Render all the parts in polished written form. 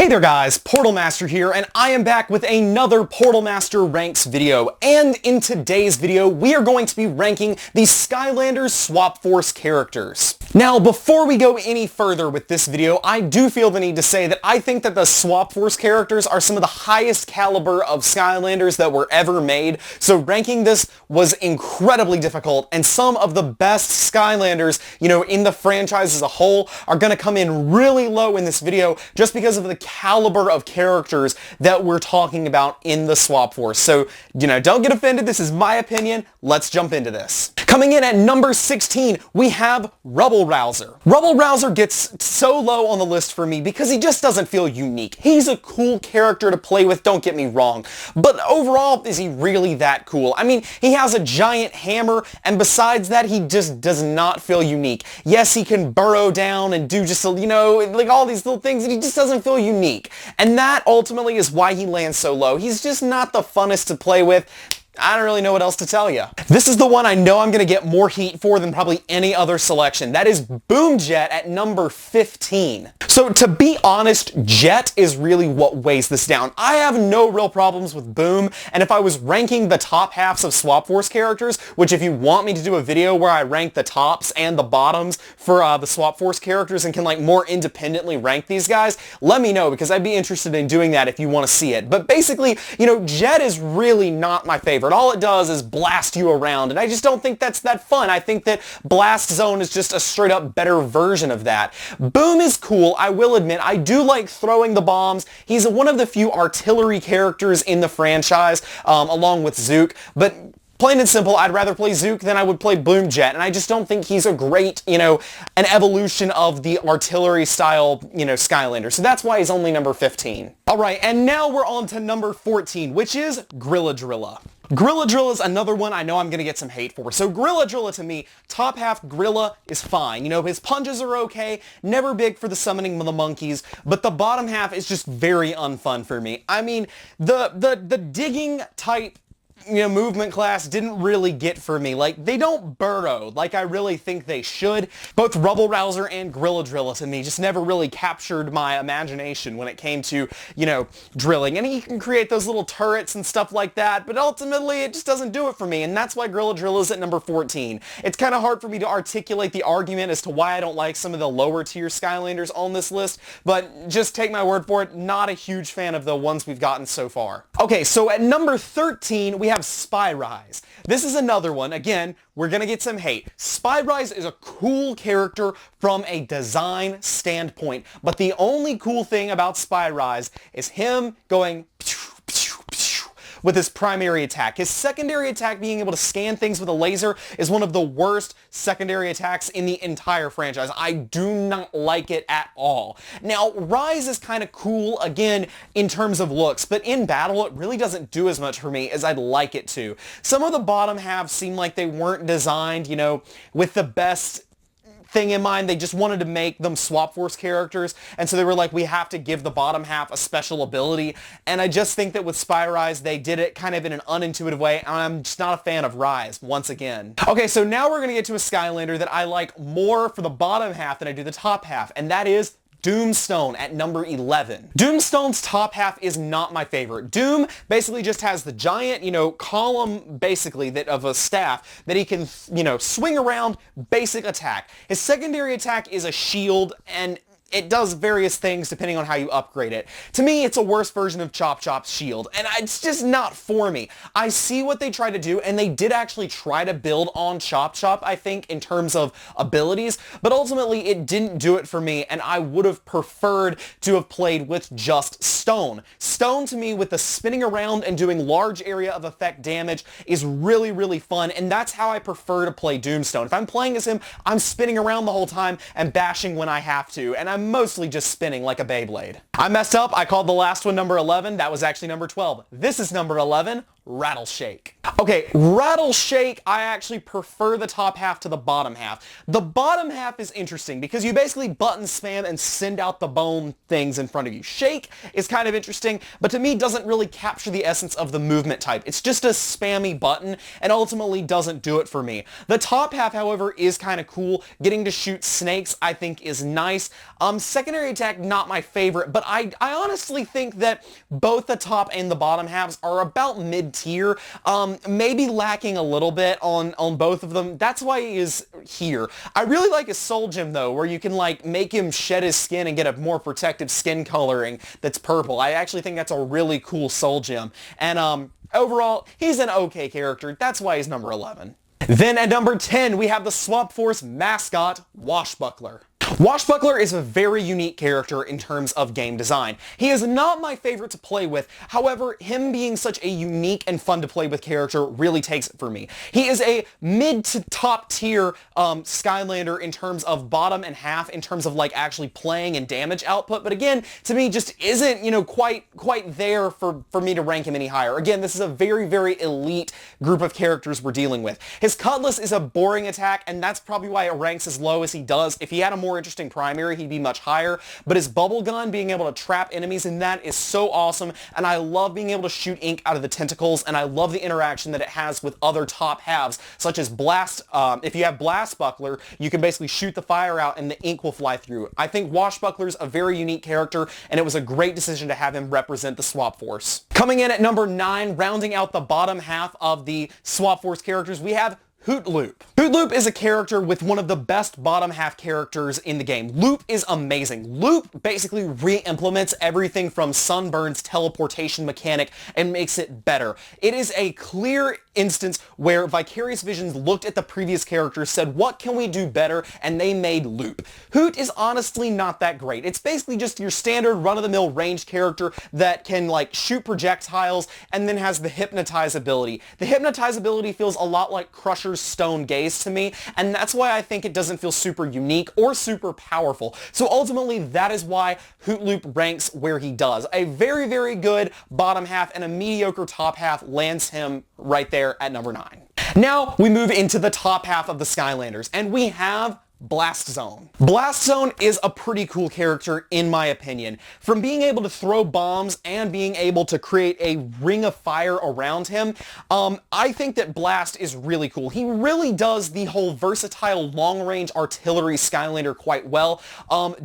Hey there guys, Portalmaster here, and I am back with another Portalmaster Ranks video, and in today's video we are going to be ranking the Skylanders Swap Force characters. Now before we go any further with this video, I do feel the need to say that I think that the Swap Force characters are some of the highest caliber of Skylanders that were ever made, so ranking this was incredibly difficult, and some of the best Skylanders, in the franchise as a whole are going to come in really low in this video just because of the caliber of characters that we're talking about in the Swap Force. So, don't get offended. This is my opinion. Let's jump into this. Coming in at number 16, we have Rubble Rouser. Rubble Rouser gets so low on the list for me because he just doesn't feel unique. He's a cool character to play with, don't get me wrong, but overall, is he really that cool? I mean, he has a giant hammer, and besides that, he just does not feel unique. Yes, he can burrow down and do just, like all these little things, and he just doesn't feel unique. And that ultimately is why he lands so low. He's just not the funnest to play with. I don't really know what else to tell you. This is the one I know I'm going to get more heat for than probably any other selection. That is Boom Jet at number 15. So to be honest, Jet is really what weighs this down. I have no real problems with Boom, and if I was ranking the top halves of Swap Force characters, which if you want me to do a video where I rank the tops and the bottoms for the Swap Force characters and can more independently rank these guys, let me know because I'd be interested in doing that if you want to see it. But basically, Jet is really not my favorite. All it does is blast you around, and I just don't think that's that fun. I think that Blastzone is just a straight up better version of that. Boom is cool, I will admit. I do like throwing the bombs. He's one of the few artillery characters in the franchise, along with Zook, but plain and simple, I'd rather play Zook than I would play Boom Jet, and I just don't think he's a great, an evolution of the artillery style, Skylander. So that's why he's only number 15. Alright, and now we're on to number 14, which is Grilladrilla. Grilladrilla is another one I know I'm going to get some hate for. So Grilladrilla to me, top half Grilla is fine. His punches are okay, never big for the summoning of the monkeys, but the bottom half is just very unfun for me. I mean, the digging type movement class didn't really get for me. They don't burrow like I really think they should. Both Rubble Rouser and Grilladrilla to me just never really captured my imagination when it came to, drilling. And he can create those little turrets and stuff like that, but ultimately it just doesn't do it for me, and that's why Grilladrilla is at number 14. It's kind of hard for me to articulate the argument as to why I don't like some of the lower tier Skylanders on this list, but just take my word for it, not a huge fan of the ones we've gotten so far. Okay, so at number 13, we have Spyrise. This is another one. Again, we're going to get some hate. Spyrise is a cool character from a design standpoint, but the only cool thing about Spyrise is him going with his primary attack. His secondary attack, being able to scan things with a laser, is one of the worst secondary attacks in the entire franchise. I do not like it at all. Now, Rise is kind of cool, again, in terms of looks, but in battle, it really doesn't do as much for me as I'd like it to. Some of the bottom halves seem like they weren't designed, with the best thing in mind. They just wanted to make them Swap Force characters, and so they were like, we have to give the bottom half a special ability, and I just think that with Spyrise, they did it kind of in an unintuitive way, and I'm just not a fan of Rise, once again. Okay, so now we're going to get to a Skylander that I like more for the bottom half than I do the top half, and that is Doomstone at number 11. Doomstone's top half is not my favorite. Doom basically just has the giant, column, basically, of a staff that he can, swing around, basic attack. His secondary attack is a shield, and it does various things depending on how you upgrade it. To me, it's a worse version of Chop Chop's shield, and it's just not for me. I see what they try to do, and they did actually try to build on Chop Chop, I think, in terms of abilities, but ultimately it didn't do it for me, and I would have preferred to have played with just Stone. Stone, to me, with the spinning around and doing large area of effect damage, is really, really fun, and that's how I prefer to play Doomstone. If I'm playing as him, I'm spinning around the whole time and bashing when I have to, and I'm mostly just spinning like a Beyblade. I messed up. I called the last one number 11. That was actually number 12. This is number 11, Rattleshake. Okay, Rattleshake, I actually prefer the top half to the bottom half. The bottom half is interesting because you basically button spam and send out the bone things in front of you. Shake is kind of interesting, but to me doesn't really capture the essence of the movement type. It's just a spammy button and ultimately doesn't do it for me. The top half, however, is kind of cool. Getting to shoot snakes, I think, is nice. Secondary attack, not my favorite, but I honestly think that both the top and the bottom halves are about mid-tier. Maybe lacking a little bit on both of them. That's why he is here. I really like his soul gem though, where you can like make him shed his skin and get a more protective skin coloring that's purple. I actually think that's a really cool soul gem. And overall, he's an okay character. That's why he's number 11. Then at number 10, we have the Swap Force mascot, Washbuckler. Washbuckler is a very unique character in terms of game design. He is not my favorite to play with, however, him being such a unique and fun to play with character really takes it for me. He is a mid to top tier Skylander in terms of bottom and half, in terms of like actually playing and damage output, but again, to me just isn't, you know, quite there for me to rank him any higher. Again, this is a very, very elite group of characters we're dealing with. His Cutlass is a boring attack, and that's probably why it ranks as low as he does. If he had a more interesting primary, he'd be much higher, but his bubble gun, being able to trap enemies in that is so awesome, and I love being able to shoot ink out of the tentacles, and I love the interaction that it has with other top halves, such as if you have Blastzone, you can basically shoot the fire out and the ink will fly through. I think Washbuckler's a very unique character, and it was a great decision to have him represent the Swap Force. Coming in at number 9, rounding out the bottom half of the Swap Force characters, we have Hootloop. Hootloop is a character with one of the best bottom half characters in the game. Loop is amazing. Loop basically re-implements everything from Sunburn's teleportation mechanic and makes it better. It is a clear instance where Vicarious Visions looked at the previous characters, said, what can we do better? And they made Loop. Hoot is honestly not that great. It's basically just your standard run-of-the-mill ranged character that can like shoot projectiles and then has the Hypnotize ability. The Hypnotize ability feels a lot like Crusher's Stone Gaze to me, and that's why I think it doesn't feel super unique or super powerful. So ultimately, that is why Hootloop ranks where he does. A very, very good bottom half and a mediocre top half lands him right there at number 9. Now we move into the top half of the Skylanders, and we have Blastzone. Blastzone is a pretty cool character in my opinion. From being able to throw bombs and being able to create a ring of fire around him, I think that Blast is really cool. He really does the whole versatile long-range artillery Skylander quite well.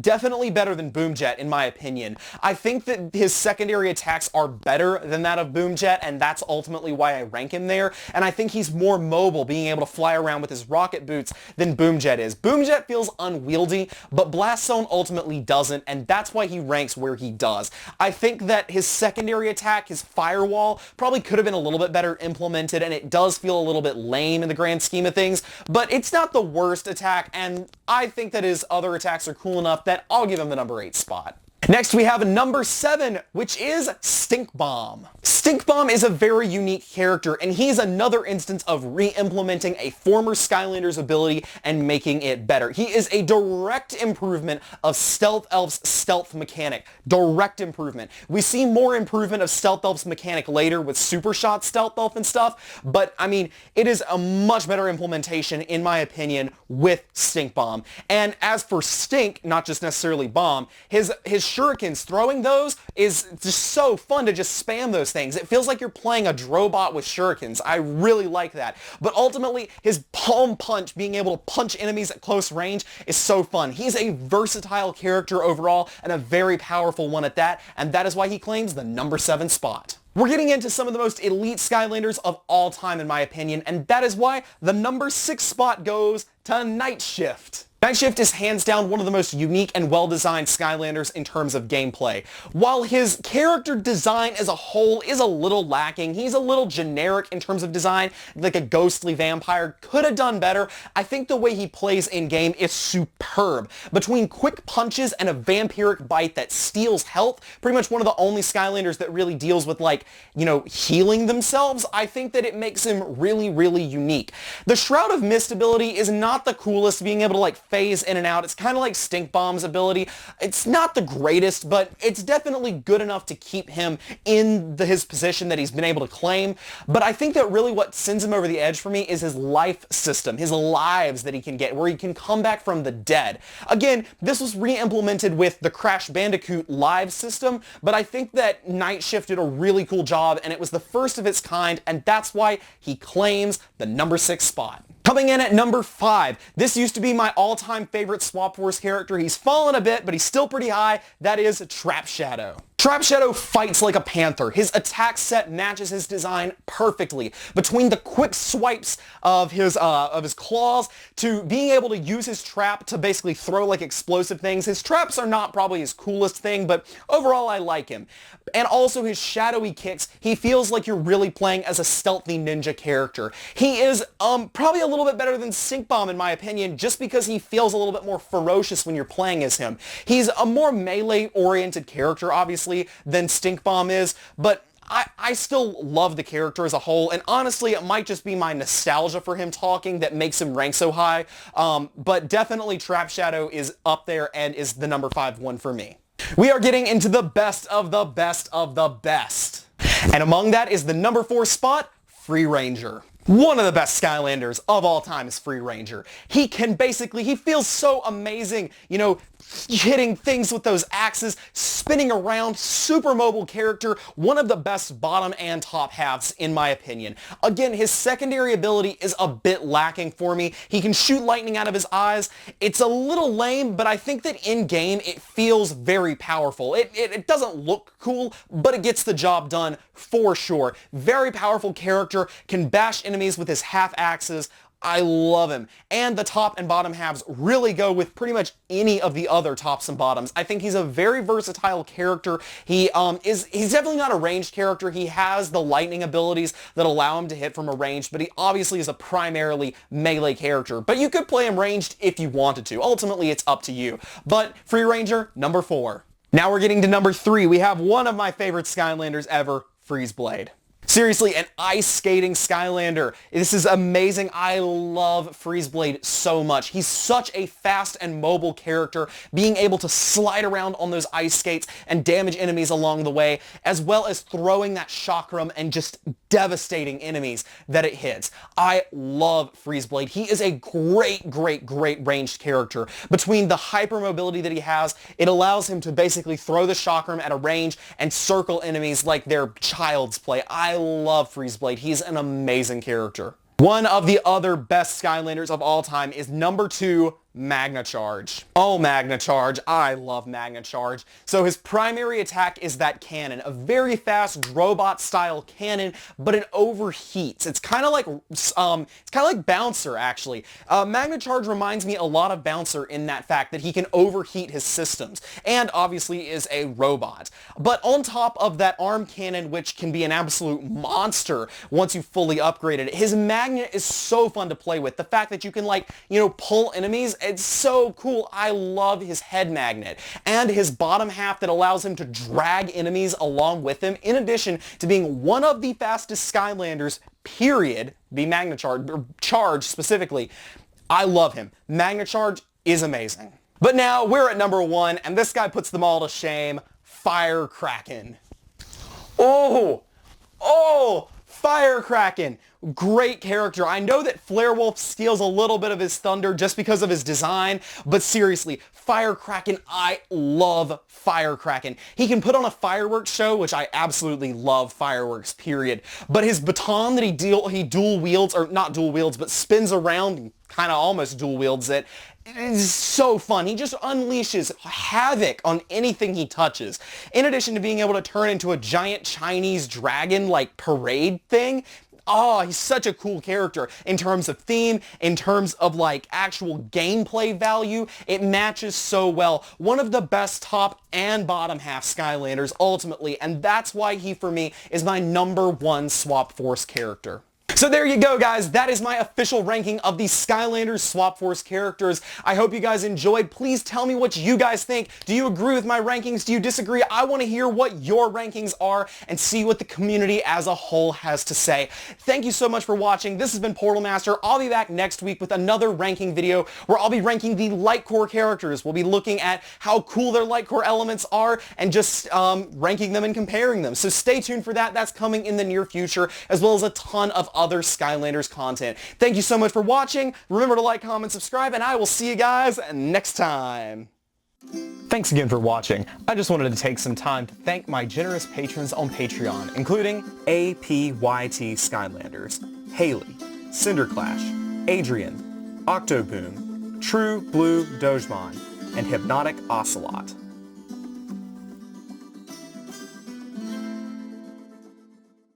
Definitely better than Boomjet in my opinion. I think that his secondary attacks are better than that of Boomjet, and that's ultimately why I rank him there. And I think he's more mobile, being able to fly around with his rocket boots, than Boomjet is. Boomjet feels unwieldy, but Blastzone ultimately doesn't, and that's why he ranks where he does. I think that his secondary attack, his firewall, probably could have been a little bit better implemented, and it does feel a little bit lame in the grand scheme of things, but it's not the worst attack, and I think that his other attacks are cool enough that I'll give him the number 8 spot. Next, we have number 7, which is Stink Bomb. Stink Bomb is a very unique character, and he's another instance of re-implementing a former Skylander's ability and making it better. He is a direct improvement of Stealth Elf's stealth mechanic. Direct improvement. We see more improvement of Stealth Elf's mechanic later with Super Shot Stealth Elf and stuff, but I mean, it is a much better implementation, in my opinion, with Stink Bomb. And as for Stink, not just necessarily Bomb, his shurikens, throwing those is just so fun to just spam those things. It feels like you're playing a Drobot with shurikens. I really like that. But ultimately, his palm punch, being able to punch enemies at close range, is so fun. He's a versatile character overall, and a very powerful one at that, and that is why he claims the number 7 spot. We're getting into some of the most elite Skylanders of all time, in my opinion, and that is why the number 6 spot goes to Nightshift. Nightshift is hands down one of the most unique and well-designed Skylanders in terms of gameplay. While his character design as a whole is a little lacking, he's a little generic in terms of design, like a ghostly vampire, could have done better. I think the way he plays in-game is superb. Between quick punches and a vampiric bite that steals health, pretty much one of the only Skylanders that really deals with, like, you know, healing themselves, I think that it makes him really, really unique. The Shroud of Mist ability is not not the coolest, being able to like phase in and out. It's kind of like Stink Bomb's ability. It's not the greatest, but it's definitely good enough to keep him in his position that he's been able to claim. But I think that really what sends him over the edge for me is his life system, his lives that he can get, where he can come back from the dead. Again, this was re-implemented with the Crash Bandicoot live system, but I think that Nightshift did a really cool job, and it was the first of its kind, and that's why he claims the number 6 spot. Coming in at number 5, this used to be my all-time favorite Swap Force character. He's fallen a bit, but he's still pretty high. That is Trap Shadow. Trap Shadow fights like a panther. His attack set matches his design perfectly. Between the quick swipes of his claws to being able to use his trap to basically throw like explosive things. His traps are not probably his coolest thing, but overall I like him. And also his shadowy kicks, he feels like you're really playing as a stealthy ninja character. He is probably a little bit better than Stink Bomb in my opinion, just because he feels a little bit more ferocious when you're playing as him. He's a more melee-oriented character, obviously, than Stink Bomb is, but I still love the character as a whole, and honestly, it might just be my nostalgia for him talking that makes him rank so high, but definitely Trap Shadow is up there and is the number 5 one for me. We are getting into the best of the best of the best, and among that is the number 4 spot, Free Ranger. One of the best Skylanders of all time is Free Ranger. He feels so amazing, you know, hitting things with those axes, spinning around, super mobile character, one of the best bottom and top halves in my opinion. Again, his secondary ability is a bit lacking for me. He can shoot lightning out of his eyes. It's a little lame, but I think that in-game it feels very powerful. It doesn't look cool, but it gets the job done for sure. Very powerful character, can bash enemies with his half axes. I love him. And the top and bottom halves really go with pretty much any of the other tops and bottoms. I think he's a very versatile character. He's definitely not a ranged character. He has the lightning abilities that allow him to hit from a range, but he obviously is a primarily melee character. But you could play him ranged if you wanted to. Ultimately, it's up to you. But Free Ranger, number 4. Now we're getting to number 3. We have one of my favorite Skylanders ever, Freeze Blade. Seriously, an ice skating Skylander. This is amazing. I love Freeze Blade so much. He's such a fast and mobile character, being able to slide around on those ice skates and damage enemies along the way, as well as throwing that chakram and just devastating enemies that it hits. I love Freeze Blade. He is a great ranged character. Between the hypermobility that he has, it allows him to basically throw the chakram at a range and circle enemies like they're child's play. I love Freeze Blade. He's an amazing character. One of the other best Skylanders of all time is number 2, Magna Charge. Oh, Magna Charge. I love Magna Charge. So his primary attack is that cannon, a very fast robot-style cannon, but it overheats. It's kind of like Bouncer, actually. Magna Charge reminds me a lot of Bouncer in that fact that he can overheat his systems, and obviously is a robot. But on top of that arm cannon, which can be an absolute monster once you fully upgrade it, his magnet is so fun to play with. The fact that you can, like, you know, pull enemies, it's so cool. I love his head magnet and his bottom half that allows him to drag enemies along with him, in addition to being one of the fastest Skylanders, period, the Magna Charge, or Charge specifically. I love him. Magna Charge is amazing. But now we're at number 1, and this guy puts them all to shame. Fire Kraken. Oh! Fire Kraken. Great character. I know that Flare Wolf steals a little bit of his thunder just because of his design, but seriously, Fire Kraken, I love Fire Kraken. He can put on a fireworks show, which I absolutely love fireworks, period. But his baton that he dual wields, or not dual wields, but spins around and kind of almost dual wields it, is so fun. He just unleashes havoc on anything he touches. In addition to being able to turn into a giant Chinese dragon, like, parade thing. Oh, he's such a cool character in terms of theme, in terms of, like, actual gameplay value. It matches so well. One of the best top and bottom half Skylanders, ultimately, and that's why he, for me, is my number 1 Swap Force character. So there you go, guys. That is my official ranking of the Skylanders Swap Force characters. I hope you guys enjoyed. Please tell me what you guys think. Do you agree with my rankings? Do you disagree? I want to hear what your rankings are and see what the community as a whole has to say. Thank you so much for watching. This has been Portalmaster. I'll be back next week with another ranking video where I'll be ranking the light core characters. We'll be looking at how cool their light core elements are and just ranking them and comparing them. So stay tuned for that. That's coming in the near future, as well as a ton of other Skylanders content. Thank you so much for watching. Remember to like, comment, subscribe, and I will see you guys next time. Thanks again for watching. I just wanted to take some time to thank my generous patrons on Patreon, including APYT Skylanders, Haley, Cinderclash, Adrian, OctoBoom, True Blue Dogemon, and HypnoticOcelot.